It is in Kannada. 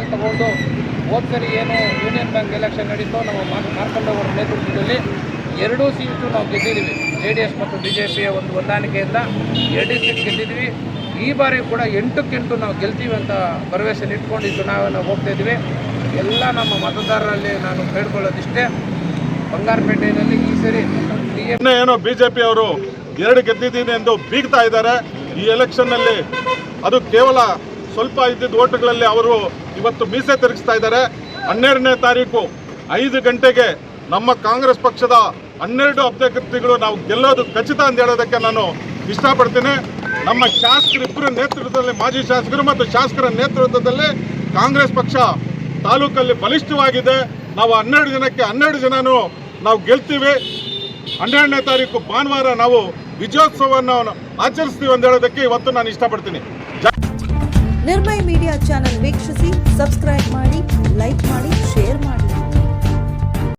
ಜವಾಬ್ದಾರಿ ತಗೊಂಡು ಹೋದ ಸರಿ ಏನು ಯೂನಿಯನ್ ಬ್ಯಾಂಕ್ ಎಲೆಕ್ಷನ್ ನಡೀತೋ ನಮ್ಮ ಮಾರ್ಕಂಡವರ ನೇತೃತ್ವದಲ್ಲಿ 2 ಸೀಟು ನಾವು ಗೆದ್ದಿದ್ದೀವಿ. JDS ಮತ್ತು BJPಯ ಒಂದು ಹೊಂದಾಣಿಕೆಯಿಂದ 2 ಸೀಟ್ ಗೆದ್ದಿದ್ವಿ. ಈ ಬಾರಿ ಕೂಡ 8ಕ್ಕೆ8 ನಾವು ಗೆಲ್ತೀವಿ ಅಂತ ಭರವಸೆ ಇಟ್ಕೊಂಡು ಈ ಚುನಾವಣೆ ಹೋಗ್ತಾ ಇದ್ವಿ. ಎಲ್ಲ ನಮ್ಮ ಮತದಾರರಲ್ಲಿ ನಾನು ಕೇಳ್ಕೊಳ್ಳೋದಿಷ್ಟೇ, ಬಂಗಾರಪೇಟೆಯಲ್ಲಿ ಈ ಸರಿ ಏನೋ BJP ಅವರು 2 ಗೆದ್ದಿದ್ದೀನಿ ಎಂದು ಬೀಗ್ತಾ ಇದ್ದಾರೆ. ಈ ಎಲೆಕ್ಷನ್ನಲ್ಲಿ ಅದು ಕೇವಲ ಸ್ವಲ್ಪ ಇದ್ದಿದ್ದ ಓಟುಗಳಲ್ಲಿ ಅವರು ಇವತ್ತು ಮೀಸೆ ತಿರುಗಿಸ್ತಾ ಇದ್ದಾರೆ. 12ನೇ ತಾರೀಕು 5 ಗಂಟೆಗೆ ನಮ್ಮ ಕಾಂಗ್ರೆಸ್ ಪಕ್ಷದ 12 ಅಭ್ಯರ್ಥಿಗಳು ನಾವು ಗೆಲ್ಲೋದು ಖಚಿತ ಅಂತ ಹೇಳೋದಕ್ಕೆ ನಾನು ಇಷ್ಟಪಡ್ತೀನಿ. ನಮ್ಮ ಶಾಸಕರಿಬ್ಬರ ನೇತೃತ್ವದಲ್ಲಿ, ಮಾಜಿ ಶಾಸಕರು ಮತ್ತು ಶಾಸಕರ ನೇತೃತ್ವದಲ್ಲಿ ಕಾಂಗ್ರೆಸ್ ಪಕ್ಷ ತಾಲೂಕಲ್ಲಿ ಬಲಿಷ್ಠವಾಗಿದೆ. ನಾವು 12 ಜನಕ್ಕೆ 12 ಜನನೂ ನಾವು ಗೆಲ್ತೀವಿ. 12ನೇ ತಾರೀಕು ಭಾನುವಾರ ನಾವು ವಿಜಯೋತ್ಸವವನ್ನು ಆಚರಿಸ್ತೀವಿ ಅಂತ ಹೇಳೋದಕ್ಕೆ ಇವತ್ತು ನಾನು ಇಷ್ಟಪಡ್ತೀನಿ. ನಿರ್ಭಯ್ ಮೀಡಿಯಾ ಚಾನೆಲ್ ವೀಕ್ಷಿಸಿ, ಸಬ್ಸ್ಕ್ರೈಬ್ ಮಾಡಿ, ಲೈಕ್ ಮಾಡಿ, ಶೇರ್